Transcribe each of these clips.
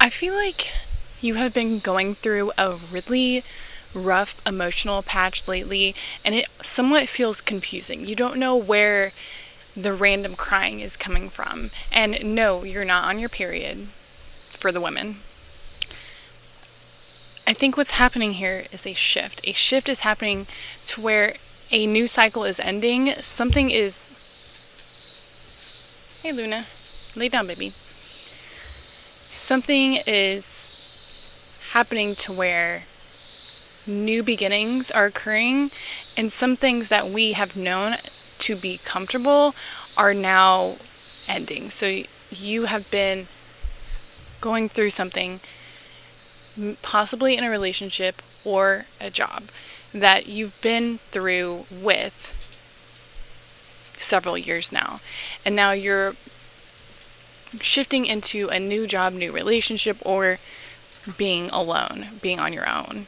I feel like you have been going through a really rough emotional patch lately, and it somewhat feels confusing. You don't know where the random crying is coming from. And no, you're not on your period for the women. I think what's happening here is a shift. A shift is happening to where a new cycle is ending. Something is... Hey, Luna. Lay down, baby. Something is happening to where new beginnings are occurring, and some things that we have known to be comfortable are now ending. So you have been going through something, possibly in a relationship or a job, that you've been through with several years now. And now you're shifting into a new job, new relationship, or being alone, being on your own.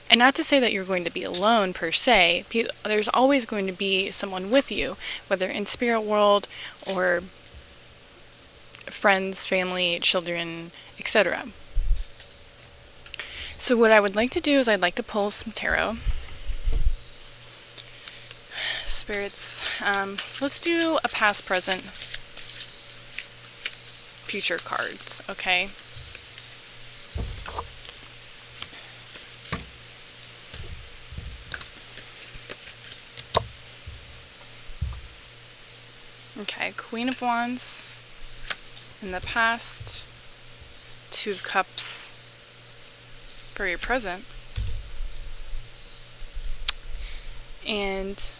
And not to say that you're going to be alone per se. There's always going to be someone with you, whether in spirit world or friends, family, children, etc. So what I would like to do is I'd like to pull some tarot. Spirits, let's do a past, present, future cards, okay? Okay, Queen of Wands in the past, Two of Cups for your present, and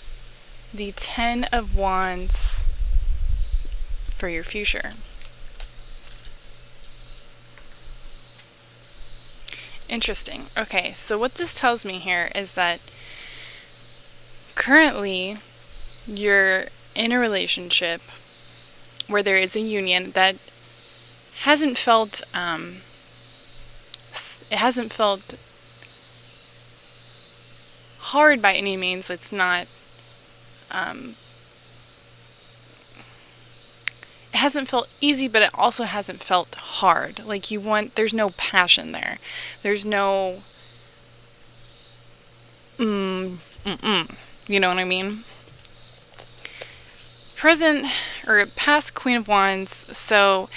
the Ten of Wands for your future. Interesting. Okay, so what this tells me here is that currently you're in a relationship where there is a union that hasn't felt hard by any means. It's not it hasn't felt easy, but it also hasn't felt hard. Like there's no passion there. There's no you know what I mean? Present or past Queen of Wands, so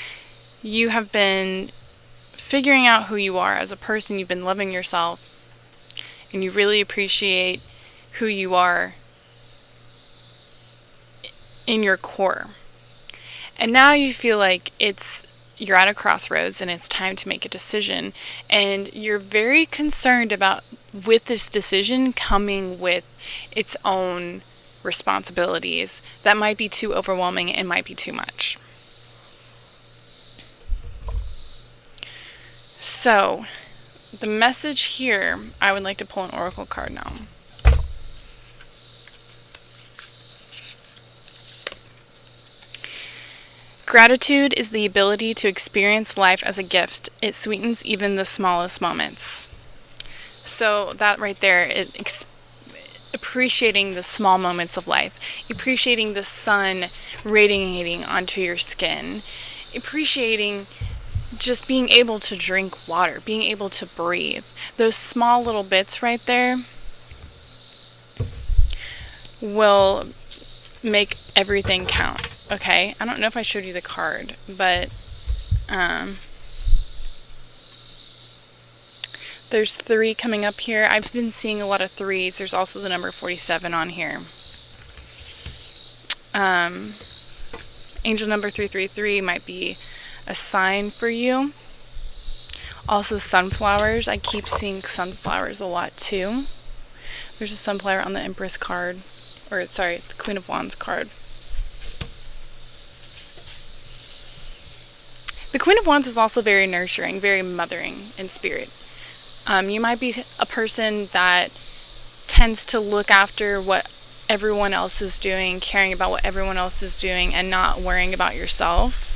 you have been figuring out who you are as a person. You've been loving yourself, and you really appreciate who you are in your core. And now you feel like you're at a crossroads and it's time to make a decision, and you're very concerned about with this decision coming with its own responsibilities that might be too overwhelming and might be too much. So, the message here, I would like to pull an oracle card now. Gratitude is the ability to experience life as a gift. It sweetens even the smallest moments. So that right there is appreciating the small moments of life, appreciating the sun radiating onto your skin, appreciating just being able to drink water, being able to breathe. Those small little bits right there will make everything count. Okay, I don't know if I showed you the card, but there's 3 coming up here. I've been seeing a lot of 3s. There's also the number 47 on here. Angel number 333 might be a sign for you. Also sunflowers. I keep seeing sunflowers a lot too. There's a sunflower on the Empress card, or sorry, the Queen of Wands card. The Queen of Wands is also very nurturing, very mothering in spirit. You might be a person that tends to look after what everyone else is doing, caring about what everyone else is doing, and not worrying about yourself.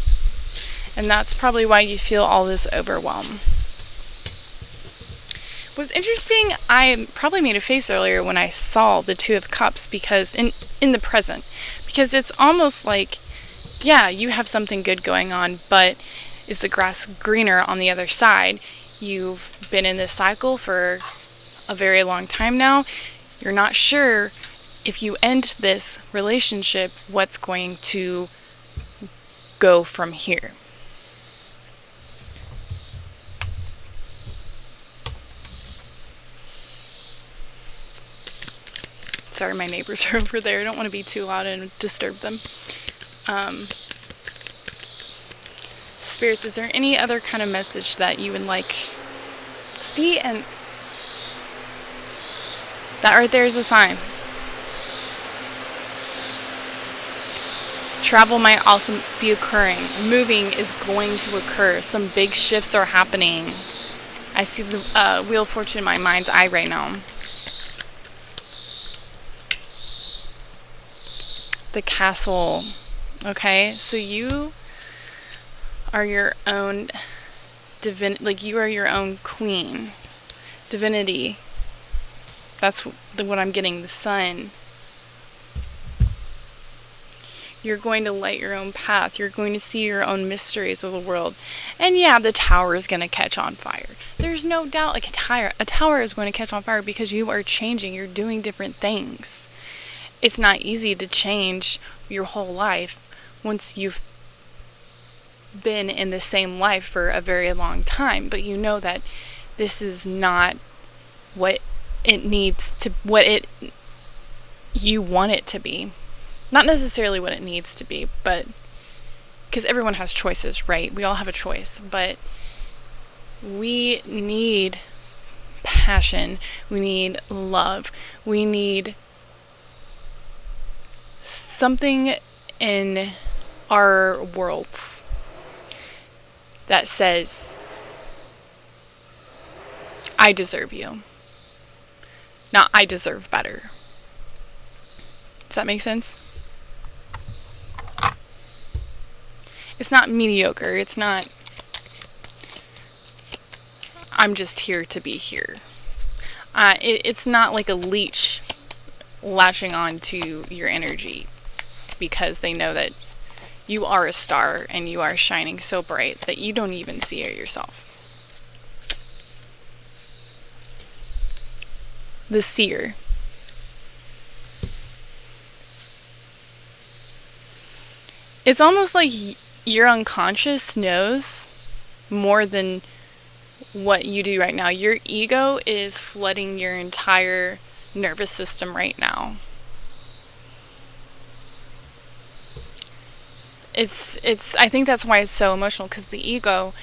And that's probably why you feel all this overwhelm. What's interesting, I probably made a face earlier when I saw the Two of Cups, because in the present, because it's almost like, yeah, you have something good going on, but is the grass greener on the other side? You've been in this cycle for a very long time now. You're not sure if you end this relationship, what's going to go from here. Sorry, my neighbors are over there. I don't want to be too loud and disturb them. Spirits, is there any other kind of message that you would like? See, and that right there is a sign. Travel might also be occurring. Moving is going to occur. Some big shifts are happening. I see the Wheel of Fortune in my mind's eye right now. The Castle. Okay, so you are your own you are your own queen. Divinity. That's what I'm getting. The sun. You're going to light your own path. You're going to see your own mysteries of the world. And yeah, the tower is going to catch on fire. There's no doubt a tower is going to catch on fire because you are changing. You're doing different things. It's not easy to change your whole life once you've been in the same life for a very long time. But you know that this is not what it needs to, you want it to be. Not necessarily what it needs to be, but because everyone has choices, right? We all have a choice, but we need passion. We need love. We need something in our worlds that says, I deserve you. Not I deserve better. Does that make sense? It's not mediocre. It's not, I'm just here to be here. It's not like a leech latching on to your energy because they know that you are a star and you are shining so bright that you don't even see it yourself. The seer. It's almost like your unconscious knows more than what you do right now. Your ego is flooding your entire nervous system right now. I think that's why it's so emotional, because the ego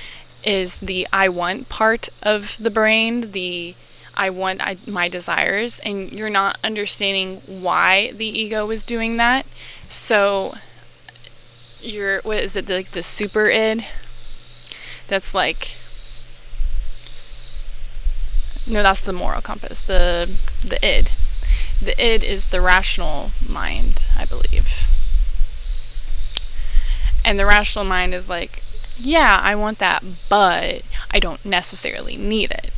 is the I want part of the brain, the I want my desires, and you're not understanding why the ego is doing that. So what is it, like the super id? That's like, no, that's the moral compass. The id. The id is the rational mind, I believe. And the rational mind is like, yeah, I want that, but I don't necessarily need it.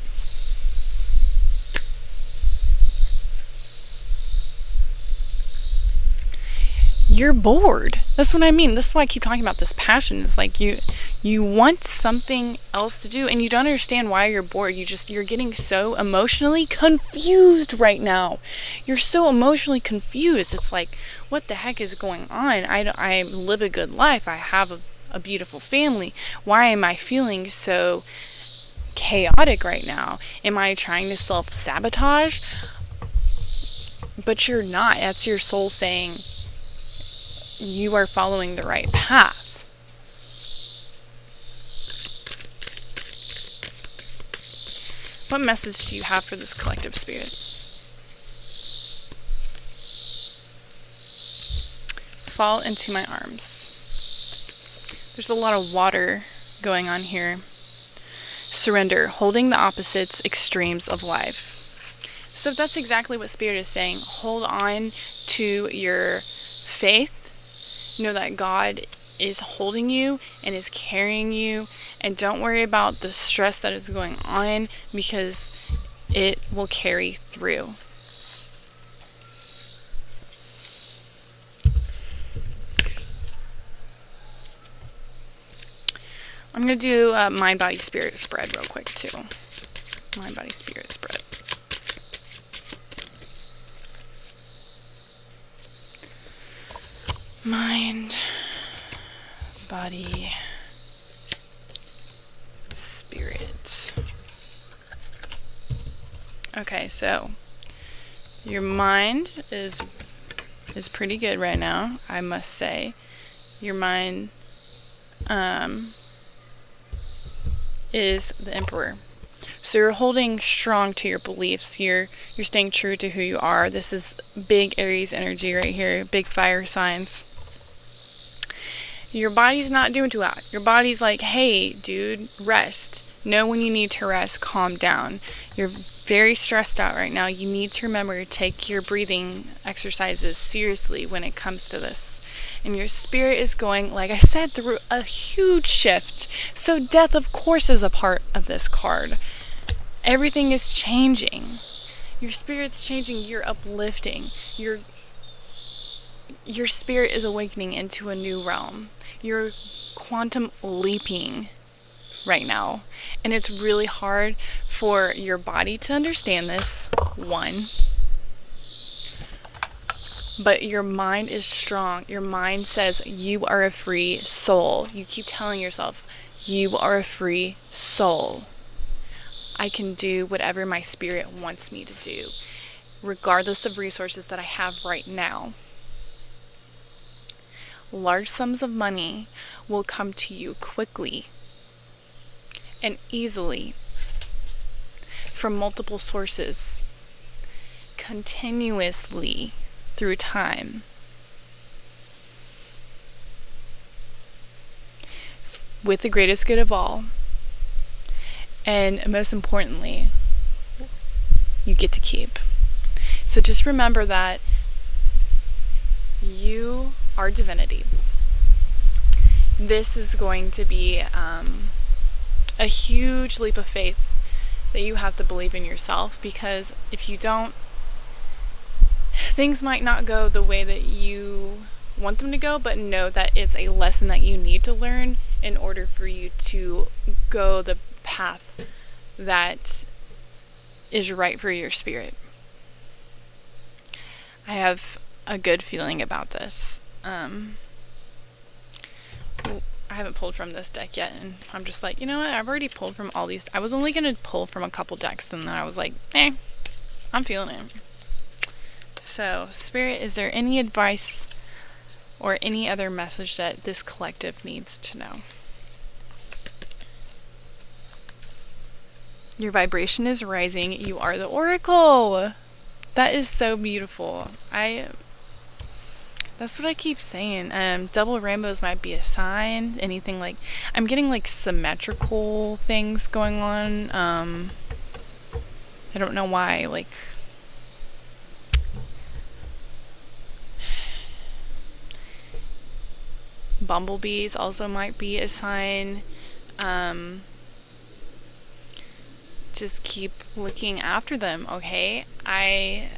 You're bored. That's what I mean. This is why I keep talking about this passion. It's like you want something else to do and you don't understand why you're bored. You're getting so emotionally confused right now. You're so emotionally confused. It's like, what the heck is going on? I live a good life. I have a beautiful family. Why am I feeling so chaotic right now? Am I trying to self-sabotage? But you're not. That's your soul saying, you are following the right path. What message do you have for this collective spirit? Fall into my arms. There's a lot of water going on here. Surrender, holding the opposites, extremes of life. So that's exactly what Spirit is saying. Hold on to your faith. Know that God is holding you and is carrying you, and don't worry about the stress that is going on because it will carry through. I'm going to do a mind, body, spirit spread real quick too. Mind, body, spirit spread. Mind, body, spirit. Okay, so your mind is pretty good right now, I must say. Your mind is the Emperor. So you're holding strong to your beliefs. You're staying true to who you are. This is big Aries energy right here, big fire signs. Your body's not doing too hot. Your body's like, hey, dude, rest. Know when you need to rest. Calm down. You're very stressed out right now. You need to remember to take your breathing exercises seriously when it comes to this. And your spirit is going, like I said, through a huge shift. So death, of course, is a part of this card. Everything is changing. Your spirit's changing. You're uplifting. Your spirit is awakening into a new realm. You're quantum leaping right now. And it's really hard for your body to understand this, one. But your mind is strong. Your mind says you are a free soul. You keep telling yourself, you are a free soul. I can do whatever my spirit wants me to do, regardless of resources that I have right now. Large sums of money will come to you quickly and easily from multiple sources, continuously through time. With the greatest good of all. And most importantly, you get to keep. So just remember that you are divinity. This is going to be a huge leap of faith that you have to believe in yourself, because if you don't, things might not go the way that you want them to go, but know that it's a lesson that you need to learn in order for you to go the path that is right for your spirit. I have a good feeling about this. I haven't pulled from this deck yet, and I'm just like, you know what, I've already pulled from all these. I was only going to pull from a couple decks, and then I was like, I'm feeling it. So, Spirit, is there any advice or any other message that this collective needs to know? Your vibration is rising. You are the Oracle. That is so beautiful. That's what I keep saying. Double rainbows might be a sign. Anything like, I'm getting like symmetrical things going on. I don't know why. Like, bumblebees also might be a sign. Just keep looking after them, okay? I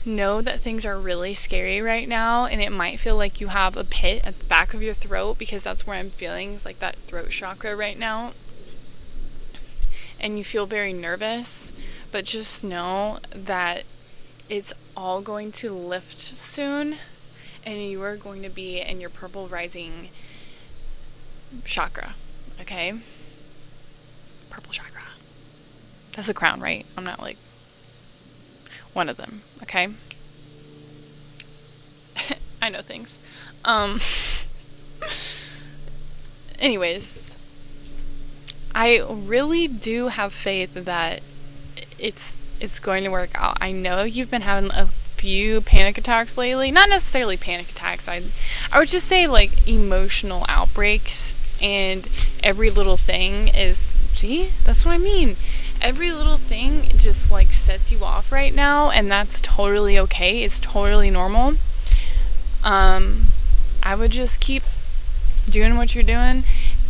know that things are really scary right now, and it might feel like you have a pit at the back of your throat, because that's where I'm feeling. It's like that throat chakra right now. And you feel very nervous, but just know that it's all going to lift soon, and you are going to be in your purple rising chakra, okay? Purple chakra. That's a crown, right? I'm not like one of them, okay? I know things. Anyways, I really do have faith that it's going to work out. I know you've been having a few panic attacks lately. Not necessarily panic attacks. I would just say like emotional outbreaks, and every little thing is, see, that's what I mean. Every little thing just like sets you off right now, and that's totally okay. It's totally normal. I would just keep doing what you're doing,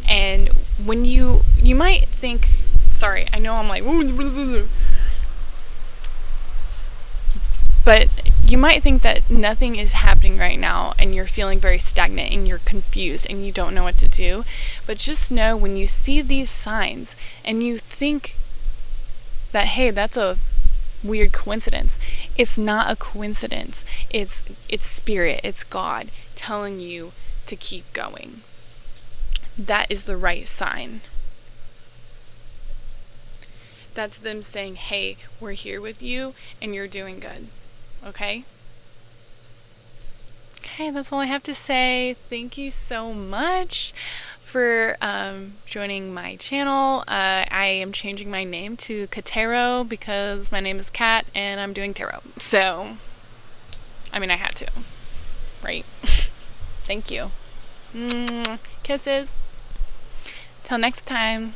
and when you might think, sorry, I know I'm like, but But you might think that nothing is happening right now and you're feeling very stagnant and you're confused and you don't know what to do. But just know when you see these signs and you think that, hey, that's a weird coincidence, it's not a coincidence. It's spirit, it's God telling you to keep going. That is the right sign. That's them saying, hey, we're here with you and you're doing good. Okay? Okay, that's all I have to say. Thank you so much for joining my channel. I am changing my name to Katero because my name is Kat and I'm doing tarot. So, I mean, I had to, right? Thank you. Kisses. Till next time.